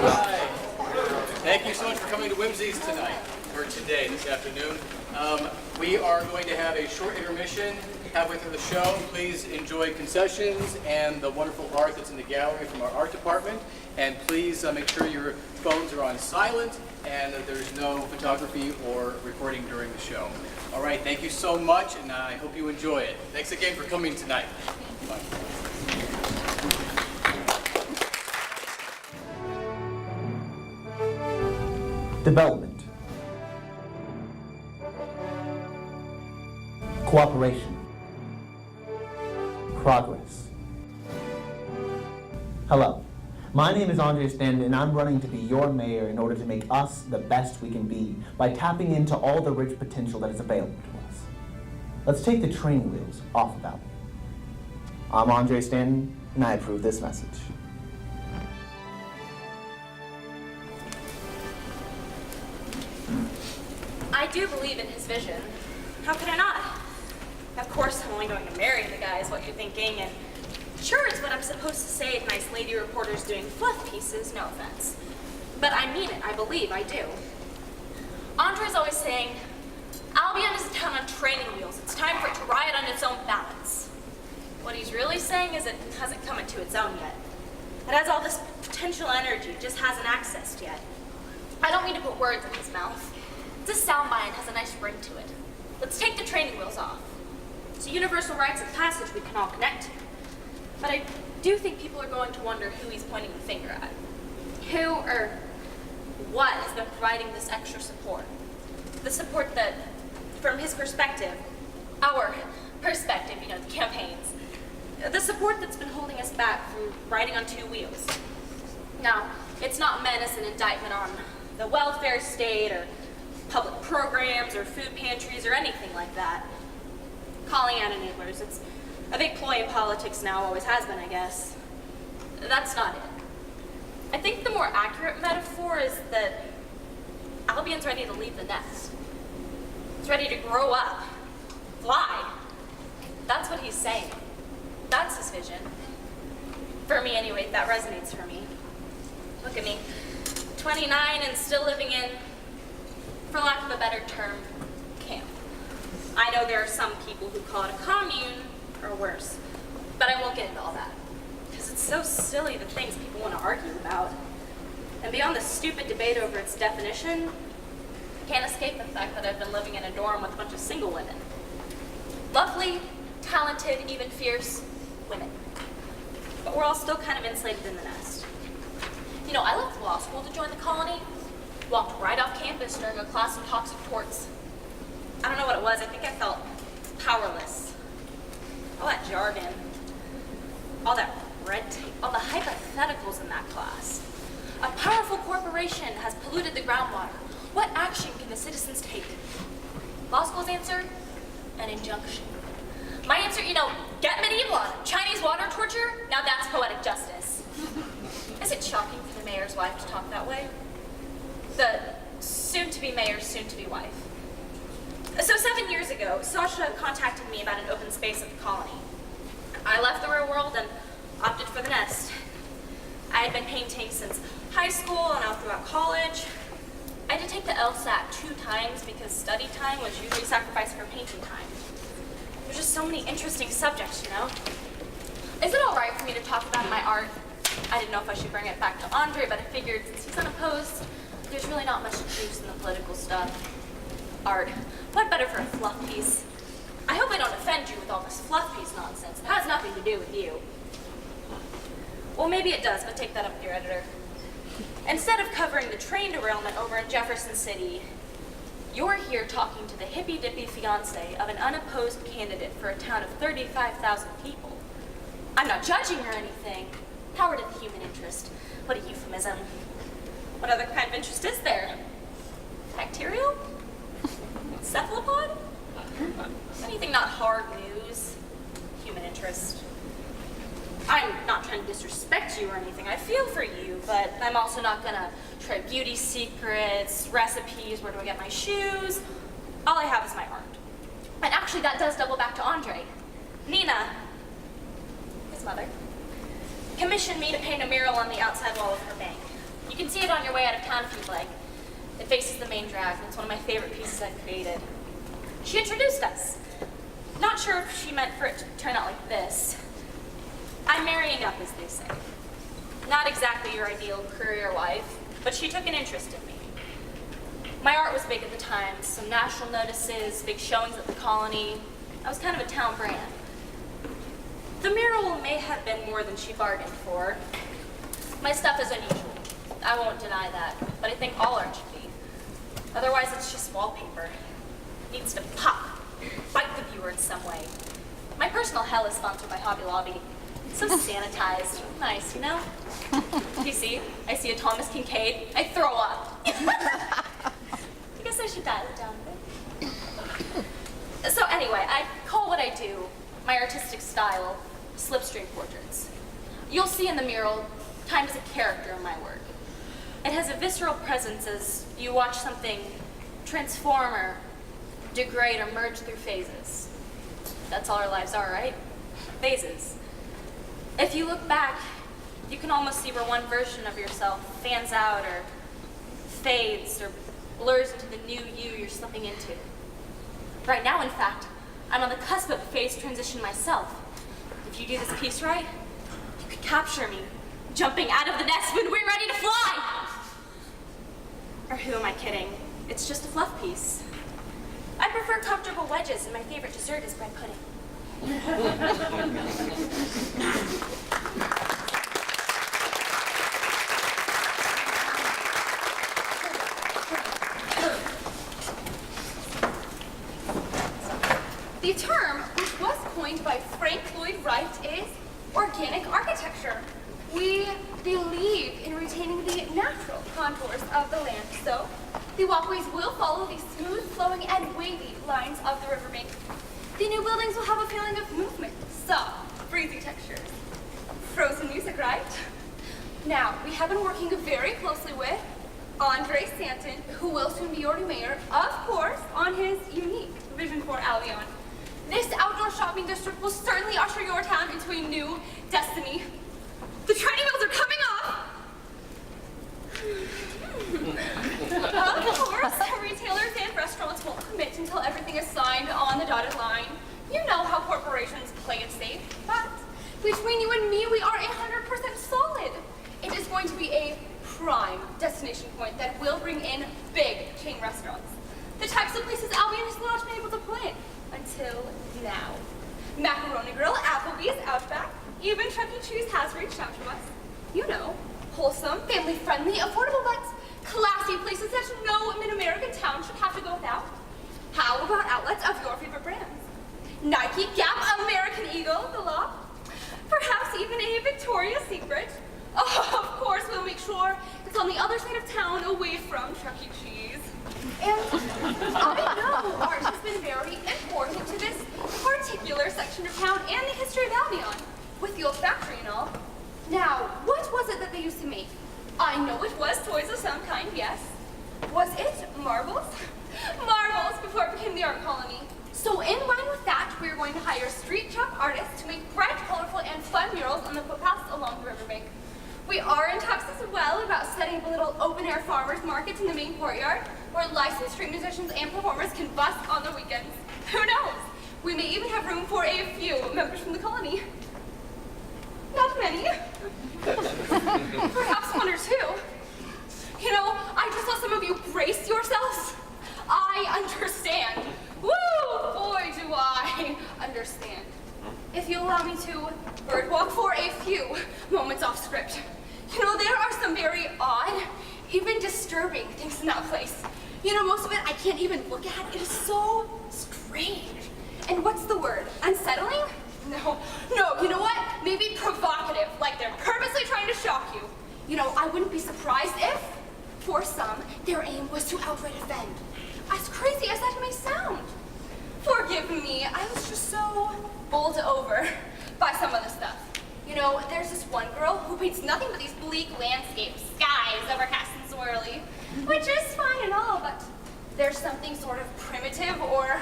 Hi. Thank you so much for coming to Whimsies tonight, or today, this afternoon. We are going to have a short intermission halfway through the show. Please enjoy concessions and the wonderful art that's in the gallery from our art department. And please make sure your phones are on silent and that there's no photography or recording during the show. All right, thank you so much, and I hope you enjoy it. Thanks again for coming tonight. Bye. Development. Cooperation. Progress. Hello, my name is Andre Stanton, and I'm running to be your mayor in order to make us the best we can be by tapping into all the rich potential that is available to us. Let's take the training wheels off of Albion. I'm Andre Stanton, and I approve this message. I do believe in his vision. How could I not? Of course, I'm only going to marry the guy, is what you're thinking, and sure, it's what I'm supposed to say if nice lady reporters doing fluff pieces, no offense. But I mean it, I believe, I do. Andre's always saying, Albion is a town on training wheels. It's time for it to ride on its own balance. What he's really saying is it hasn't come into its own yet. It has all this potential energy, it just hasn't accessed yet. I don't mean to put words in his mouth. This soundbite has a nice ring to it. Let's take the training wheels off. It's a universal rites of passage we can all connect to. But I do think people are going to wonder who he's pointing the finger at. Who or what has been providing this extra support? The support that, from his perspective, our perspective, you know, the campaigns, the support that's been holding us back from riding on two wheels. Now, it's not meant as an indictment on the welfare state or public programs or food pantries or anything like that. Calling out enablers, it's a big ploy in politics now, always has been, I guess. That's not it. I think the more accurate metaphor is that Albion's ready to leave the nest. It's ready to grow up, fly. That's what he's saying. That's his vision. For me anyway, that resonates for me. Look at me, 29 and still living in, for lack of a better term, camp. I know there are some people who call it a commune, or worse, but I won't get into all that, because it's so silly the things people want to argue about. And beyond the stupid debate over its definition, I can't escape the fact that I've been living in a dorm with a bunch of single women. Lovely, talented, even fierce women. But we're all still kind of enslaved in the nest. You know, I left law school to join the colony, walked right off campus during a class of toxic torts. I don't know what it was, I think I felt powerless. All that jargon, all that red tape, all the hypotheticals in that class. A powerful corporation has polluted the groundwater. What action can the citizens take? Law school's answer? An injunction. My answer, you know, get medieval on it. Chinese water torture? Now that's poetic justice. Is it shocking for the mayor's wife to talk that way? The soon-to-be mayor's soon-to-be wife. So 7 years ago, Sasha contacted me about an open space at the colony. I left the real world and opted for the nest. I had been painting since high school and out throughout college. I did take the LSAT 2 times because study time was usually sacrificed for painting time. There's just so many interesting subjects, you know? Is it all right for me to talk about my art? I didn't know if I should bring it back to Andre, but I figured since he's unopposed, there's really not much juice in the political stuff. Art, what better for a fluff piece? I hope I don't offend you with all this fluff piece nonsense. It has nothing to do with you. Well, maybe it does, but take that up with your editor. Instead of covering the train derailment over in Jefferson City, you're here talking to the hippy-dippy fiance of an unopposed candidate for a town of 35,000 people. I'm not judging or anything. Power to the human interest. What a euphemism. What other kind of interest is there? Bacterial? Cephalopod? Anything not hard news. Human interest. I'm not trying to disrespect you or anything. I feel for you, but I'm also not gonna try beauty secrets, recipes, where do I get my shoes. All I have is my art. And actually that does double back to Andre. Nina, his mother, commissioned me to paint a mural on the outside wall of her bank. You can see it on your way out of town if you'd like. It faces the main drag, and it's one of my favorite pieces I've created. She introduced us. Not sure if she meant for it to turn out like this. I'm marrying up, as they say. Not exactly your ideal career wife, but she took an interest in me. My art was big at the time, some national notices, big showings at the Colony. I was kind of a town brand. The mural may have been more than she bargained for. My stuff is unusual. I won't deny that, but I think all art should be. Otherwise, it's just wallpaper. It needs to pop, bite the viewer in some way. My personal hell is sponsored by Hobby Lobby. So sanitized, nice, you know? You see, I see a Thomas Kincaid, I throw up. I guess I should dial it down a bit. So anyway, I call what I do, my artistic style, slipstream portraits. You'll see in the mural, time is a character in my work. It has a visceral presence as you watch something transform or degrade or merge through phases. That's all our lives are, right? Phases. If you look back, you can almost see where one version of yourself fans out or fades or blurs into the new you you're slipping into. Right now, in fact, I'm on the cusp of a phase transition myself. If you do this piece right, you could capture me, jumping out of the nest when we're ready to fly! Or who am I kidding? It's just a fluff piece. I prefer comfortable wedges, and my favorite dessert is bread pudding. The term, which was coined by Frank Lloyd Wright, is organic architecture. We believe in retaining the natural contours of the land, so the walkways will follow the smooth, flowing, and wavy lines of the riverbank. The new buildings will have a feeling of movement, soft, breezy textures. Frozen music, right? Now, we have been working very closely with Andre Stanton, who will soon be your new mayor, of course, on his unique vision for Albion. This outdoor shopping district will certainly usher your town into a new destiny. The training wheels are coming off! Of course, retailers and restaurants won't commit until everything is signed on the dotted line. You know how corporations play it safe, but between you and me, we are 100% solid. It is going to be a prime destination point that will bring in big chain restaurants. The types of places Albion has not been able to plan until now. Macaroni Grill, Applebee's, Outback, even Chuck E. Cheese has reached out to us. You know, wholesome, family-friendly, affordable, but classy places that no mid-American town should have to go without. How about outlets of your favorite brands? Nike, Gap, American Eagle, The Loft, perhaps even a Victoria's Secret. Oh, of course, we'll make sure it's on the other side of town, away from Chuck E. Cheese. And I know art has been very important to this particular section of town and the history of Albion, with the old factory and all. Now, what was it that they used to make? I know it was toys of some kind, yes. Was it marbles? Marbles before it became the art colony. So in line with that, we're going to hire street chalk artists to make bright, colorful, and fun murals on the footpaths along the riverbank. We are in talks as well about setting up a little open-air farmers market in the main courtyard, where licensed street musicians and performers can bust on the weekends. Who knows? We may even have room for a few members from the colony. Not many. Perhaps one or two. You know, I just saw some of you brace yourselves. I understand. Woo! Boy, do I understand. If you allow me to birdwalk for a few moments off script. You know, there are some very odd, even disturbing things in that place. You know, most of it I can't even look at. It is so strange. And what's the word? Unsettling? No, you know what? Maybe provocative, like they're purposely trying to shock you. You know, I wouldn't be surprised if, for some, their aim was to outright offend. As crazy as that may sound. Forgive me, I was just so bowled over by some of the stuff. You know, there's this one girl who paints nothing but these bleak landscapes, skies, overcast and swirly, which is fine and all, but there's something sort of primitive or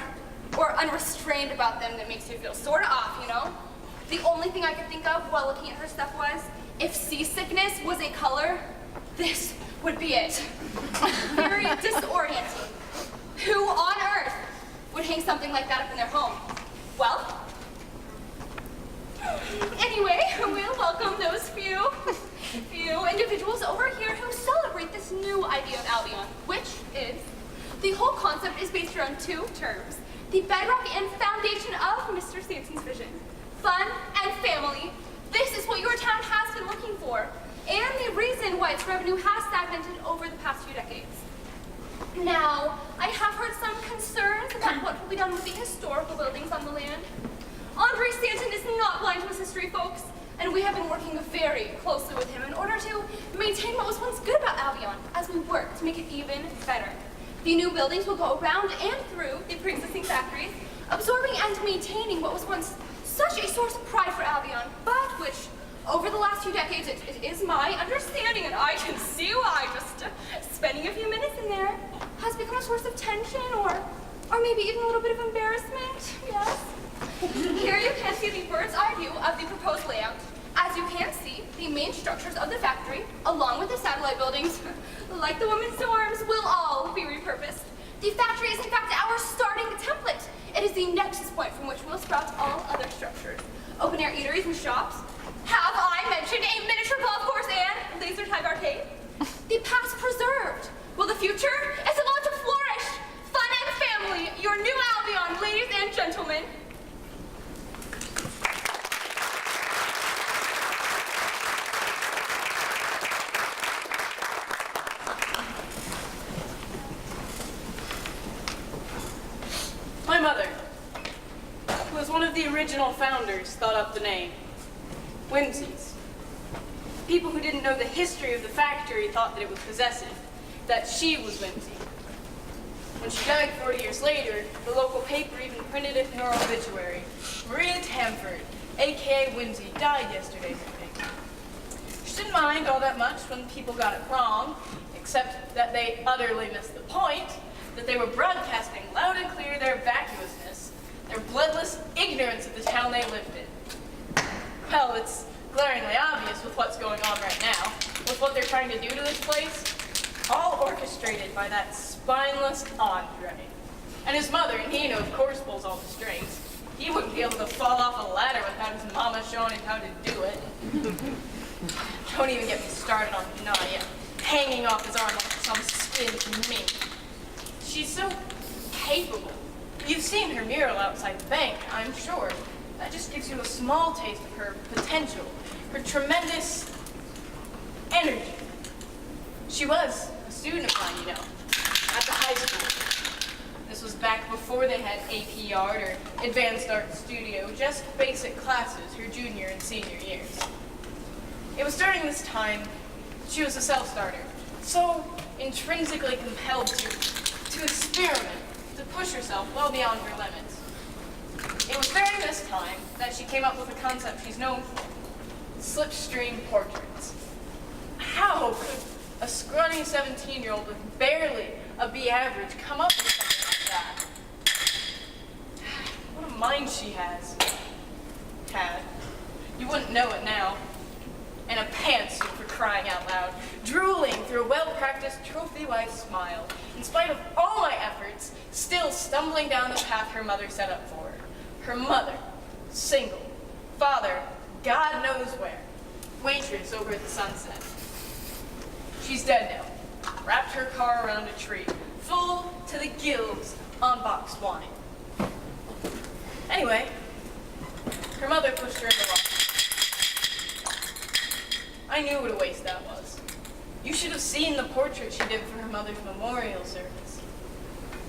unrestrained about them that makes you feel sort of off, you know? The only thing I could think of while looking at her stuff was, if seasickness was a color, this be it. Very disorienting. Who on earth would hang something like that up in their home? Well, anyway, we'll welcome those few individuals over here who celebrate this new idea of Albion, which is, the whole concept is based around two terms, the bedrock and foundation of Mr. Sanson's vision, fun and family. This is what your town has been looking for, and the reason why its revenue has stagnated over the past few decades. Now, I have heard some concerns about what will be done with the historical buildings on the land. Andre Stanton is not blind to his history, folks, and we have been working very closely with him in order to maintain what was once good about Albion as we work to make it even better. The new buildings will go around and through the pre-existing factories, absorbing and maintaining what was once such a source of pride for Albion, but which, over the last few decades, it is my understanding, and I can see why, just spending a few minutes in there has become a source of tension, or maybe even a little bit of embarrassment, yes? Here you can see the bird's eye view of the proposed layout. As you can see, the main structures of the factory, along with the satellite buildings, like the women's dorms, will all be repurposed. The factory is in fact our starting template. It is the nexus point from which we'll sprout all other structures. Open-air eateries and shops. Have I mentioned a miniature golf course and laser tag arcade? The past preserved. Will the future is allowed to flourish. Fun and family, your new Albion, ladies and gentlemen. My mother, who was one of the original founders, thought up the name. Whimsies. People who didn't know the history of the factory thought that it was possessive, that she was whimsy. When she died 40 years later, the local paper even printed it in her obituary. Maria Tamford, a.k.a. Whimsy, died yesterday morning. She didn't mind all that much when people got it wrong, except that they utterly missed the point, that they were broadcasting loud and clear their vacuousness, their bloodless ignorance of the town they lived in. Well, it's glaringly obvious with what's going on right now, with what they're trying to do to this place, all orchestrated by that spineless Andre. And his mother, Nina, of course, pulls all the strings. He wouldn't be able to fall off a ladder without his mama showing him how to do it. Don't even get me started on Nadia, hanging off his arm like some skin mink. She's so capable. You've seen her mural outside the bank, I'm sure. That just gives you a small taste of her potential, her tremendous energy. She was a student of mine, you know, at the high school. This was back before they had AP Art or Advanced Art Studio, just basic classes her junior and senior years. It was during this time she was a self-starter, so intrinsically compelled to experiment, to push herself well beyond her limits. It was during this time that she came up with a concept she's known for, slipstream portraits. How could a scrawny 17-year-old with barely a B average come up with something like that? What a mind she has. Had. You wouldn't know it now. And a pantsuit, for crying out loud, drooling through a well-practiced trophy-wife smile, in spite of all my efforts, still stumbling down the path her mother set up for her. Her mother, single, father, God knows where, waitress over at the Sunset. She's dead now, wrapped her car around a tree, full to the gills on boxed wine. Anyway, her mother pushed her in the water. I knew what a waste that was. You should have seen the portrait she did for her mother's memorial service.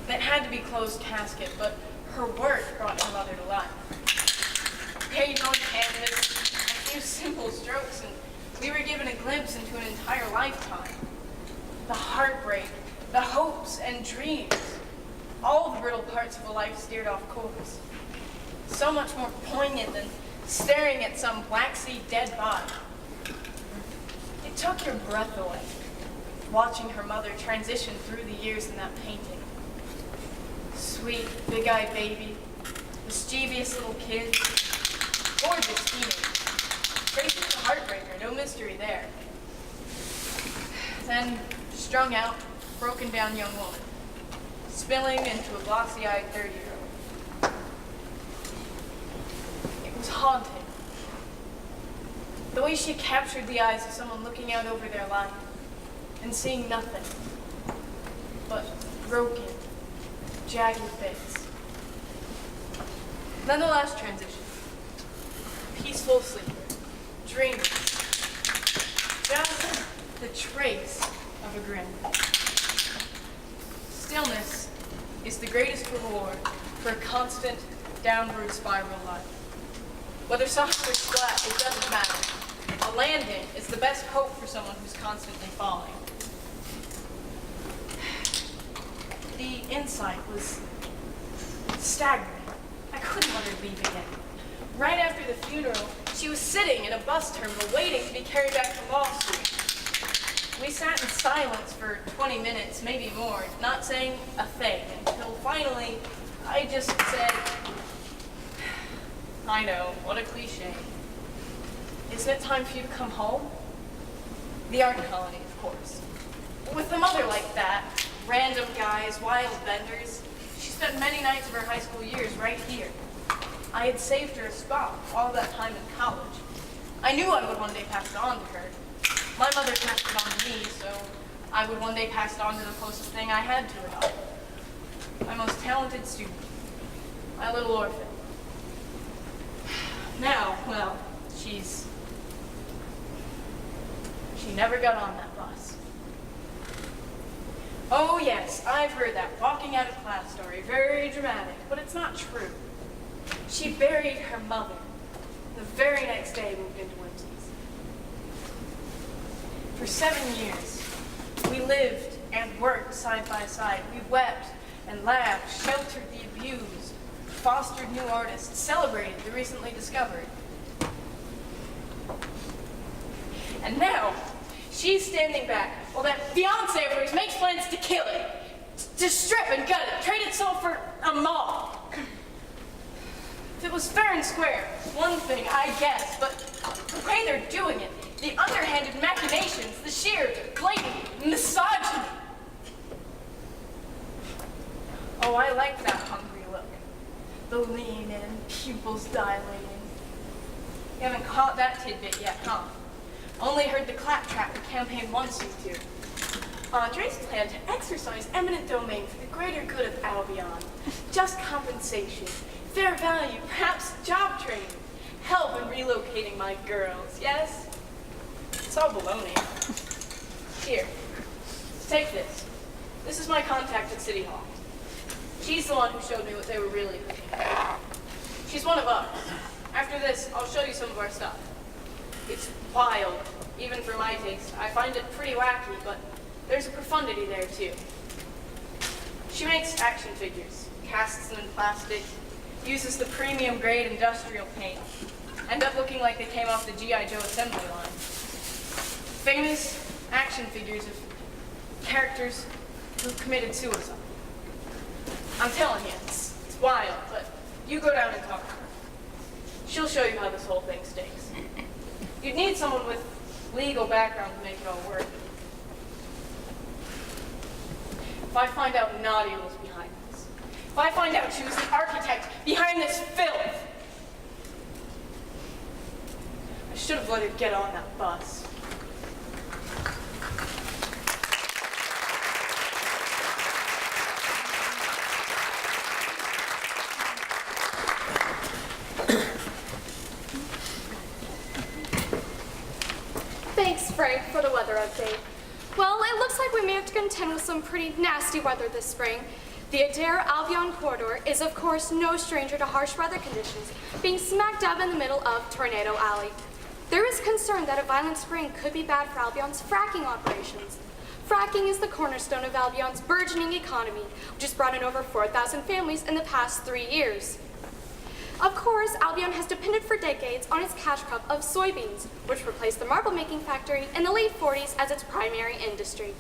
It had to be closed casket, but her work brought her mother to life. Page on canvas, a few simple strokes, and we were given a glimpse into an entire lifetime. The heartbreak, the hopes and dreams, all the brittle parts of a life steered off course. So much more poignant than staring at some waxy dead body. It took your breath away, watching her mother transition through the years in that painting. Sweet, big-eyed baby, mischievous little kid, gorgeous teenager. Traces of heartbreaker, no mystery there. Then, just strung out, broken down young woman, spilling into a glossy-eyed 30-year-old. It was haunting. The way she captured the eyes of someone looking out over their life and seeing nothing but broken, jagged face. Then the last transition. Peaceful sleeper, dreaming, just the trace of a grin. Stillness is the greatest reward for a constant downward spiral life. Whether soft or flat, it doesn't matter. A landing is the best hope for someone who's constantly falling. The insight was staggering. I couldn't let her leave again. Right after the funeral, she was sitting in a bus terminal waiting to be carried back to Wall Street. We sat in silence for 20 minutes, maybe more, not saying a thing, until finally I just said, I know, what a cliche. Isn't it time for you to come home? The art colony, of course. With a mother like that, random guys, wild benders, she spent many nights of her high school years right here. I had saved her a spot all that time in college. I knew I would one day pass it on to her. My mother passed it on to me, so I would one day pass it on to the closest thing I had to her daughter. My most talented student. My little orphan. Now, well, she never got on that bus. Oh yes, I've heard that walking out of class story. Very dramatic, but it's not true. She buried her mother. The very next day moved into Whimsies. For 7 years, we lived and worked side by side. We wept and laughed, sheltered the abused, fostered new artists, celebrated the recently discovered. And now, she's standing back while that fiancé of hers makes plans to kill it, to strip and gut it, trade its soul for a mall. If it was fair and square, one thing, I guess, but the way they're doing it, the underhanded machinations, the sheer, blatant misogyny. Oh, I like that hungry look. The lean in, pupils dilating. You haven't caught that tidbit yet, huh? Only heard the claptrap the campaign wants you to. Andre's plan to exercise eminent domain for the greater good of Albion. Just compensation, fair value, perhaps job training, help in relocating my girls, yes? It's all baloney. Here, take this. This is my contact at City Hall. She's the one who showed me what they were really looking at. She's one of us. After this, I'll show you some of our stuff. It's wild, even for my taste. I find it pretty wacky, but there's a profundity there, too. She makes action figures, casts them in plastic, uses the premium grade industrial paint, end up looking like they came off the G.I. Joe assembly line. Famous action figures of characters who committed suicide. I'm telling you, it's wild, but you go down and talk to her. She'll show you how this whole thing stinks. You'd need someone with legal background to make it all work. If I find out Nadia was behind this, if I find out she was the architect behind this filth, I should have let her get on that bus. Thanks, Frank, for the weather update. Well, it looks like we may have to contend with some pretty nasty weather this spring. The Adair-Albion corridor is, of course, no stranger to harsh weather conditions, being smack dab in the middle of Tornado Alley. There is concern that a violent spring could be bad for Albion's fracking operations. Fracking is the cornerstone of Albion's burgeoning economy, which has brought in over 4,000 families in the past 3 years. Of course, Albion has depended for decades on its cash crop of soybeans, which replaced the marble-making factory in the late 40s as its primary industry.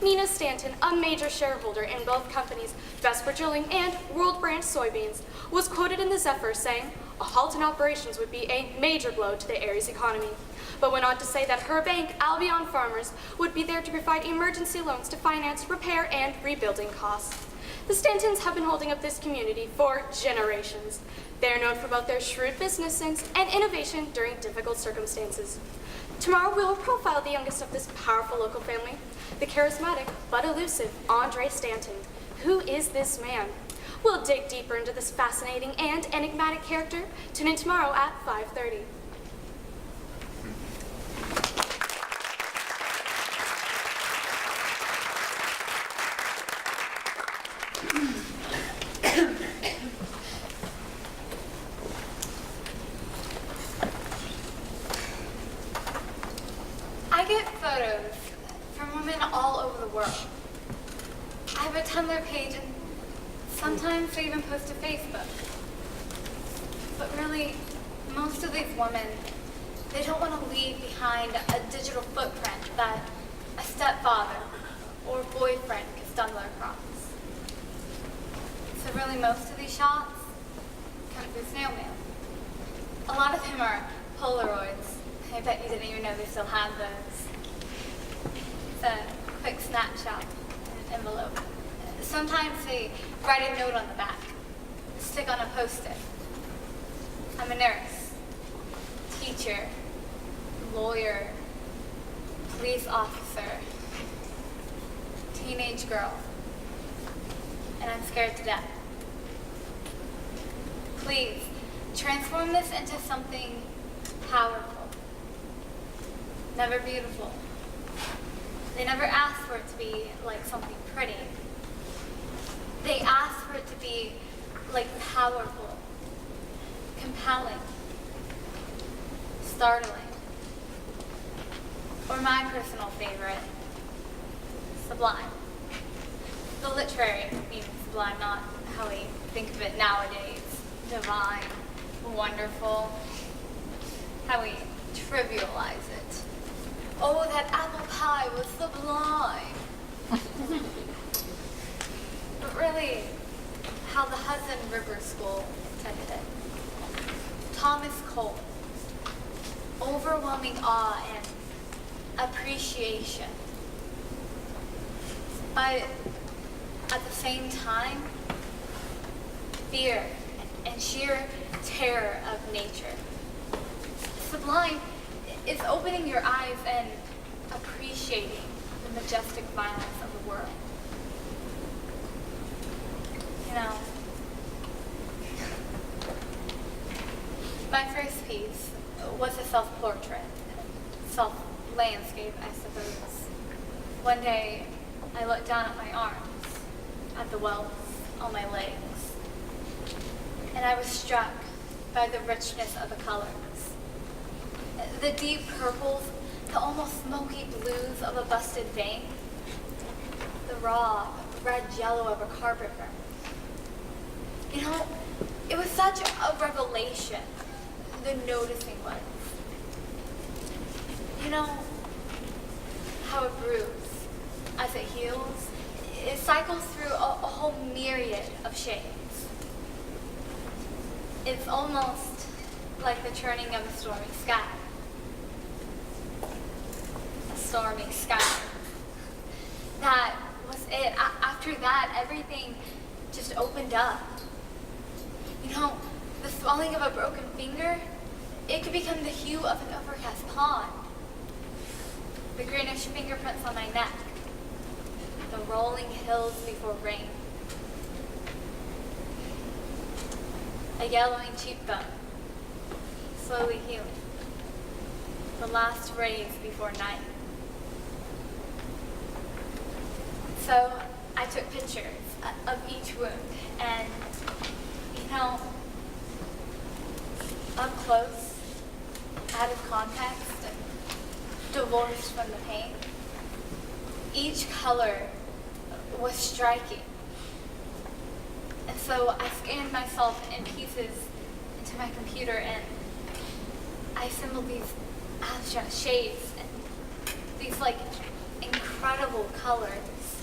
Nina Stanton, a major shareholder in both companies, Vesper Drilling and World Branch Soybeans, was quoted in the Zephyr saying, "A halt in operations would be a major blow to the area's economy." but went on to say that her bank, Albion Farmers, would be there to provide emergency loans to finance repair and rebuilding costs. The Stantons have been holding up this community for generations. They are known for both their shrewd business sense and innovation during difficult circumstances. Tomorrow we will profile the youngest of this powerful local family, the charismatic but elusive Andre Stanton. Who is this man? We'll dig deeper into this fascinating and enigmatic character. Tune in tomorrow at 5:30. I get photos from women all over the world. I have a Tumblr page and sometimes they even post to Facebook. But really, most of these women, they don't want to leave behind a digital footprint that a stepfather or boyfriend could stumble across. So really, most of these shots come through snail mail. A lot of them are Polaroids. I bet you didn't even know they still had those. It's a quick snapshot in an envelope. Sometimes they write a note on the back, stick on a post-it. I'm a nurse, teacher, lawyer, police officer, teenage girl, and I'm scared to death. Please, transform this into something powerful. Never beautiful. They never asked for it to be like something pretty. They asked for it to be like powerful, compelling, startling, or my personal favorite, sublime. The literary meaning sublime, not how we think of it nowadays. Divine, wonderful, how we trivialize it. Oh, that apple pie was sublime. But really, how the Hudson River School intended it. Thomas Cole. Overwhelming awe and appreciation. But at the same time, fear and sheer terror of nature. Sublime is opening your eyes and appreciating the majestic violence of the world. You know, my first piece was a self-portrait, self-landscape, I suppose. One day, I looked down at my arms, at the welts on my legs, and I was struck by the richness of the colors. The deep purples, the almost smoky blues of a busted vein, the raw red yellow of a carpet burn. You know, it was such a revelation, the noticing was. You know, how a bruise, as it heals, it cycles through a whole myriad of shades. It's almost like the churning of a stormy sky. A stormy sky. That was it. After that, everything just opened up. You know, the swelling of a broken finger, it could become the hue of an overcast pond. The greenish fingerprints on my neck. The rolling hills before rain. A yellowing cheekbone, slowly healing. The last rays before night. So I took pictures of each wound and, you know, up close, out of context, and divorced from the pain, each color was striking. And so I scanned myself in pieces into my computer and I assembled these abstract shades and these like incredible colors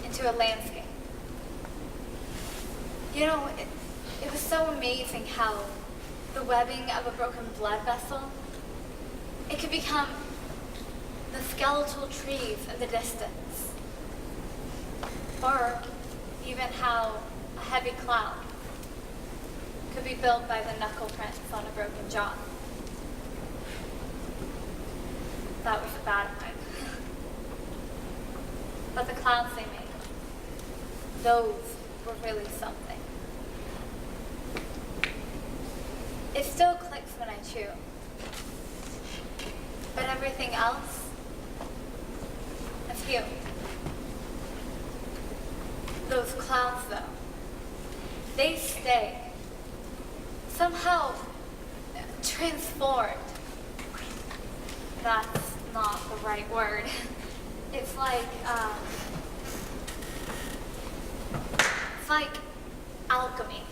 into a landscape. You know, it was so amazing how the webbing of a broken blood vessel It could become the skeletal trees in the distance. Or even how a heavy cloud could be built by the knuckle prints on a broken jaw. That was a bad one. But the clouds they made, those were really something. It still clicks when I chew. But everything else, a few. Those clouds though, they stay. Somehow transformed. That's not the right word. It's like alchemy.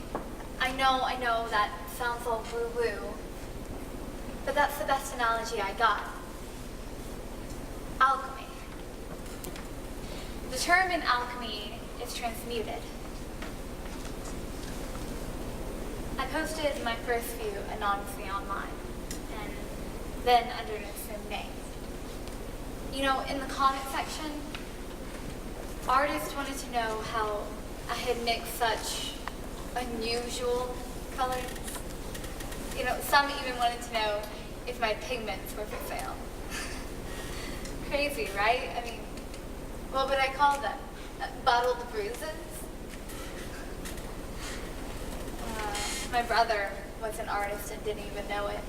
I know that sounds all woo-woo, but that's the best analogy I got. Alchemy. The term in alchemy is transmuted. I posted my first few anonymously online, and then under an assumed name. You know, in the comment section, artists wanted to know how I had mixed such unusual colors. You know, some even wanted to know if my pigments were for sale. Crazy, right? I mean, what would I call them? Bottled bruises? My brother was an artist and didn't even know it.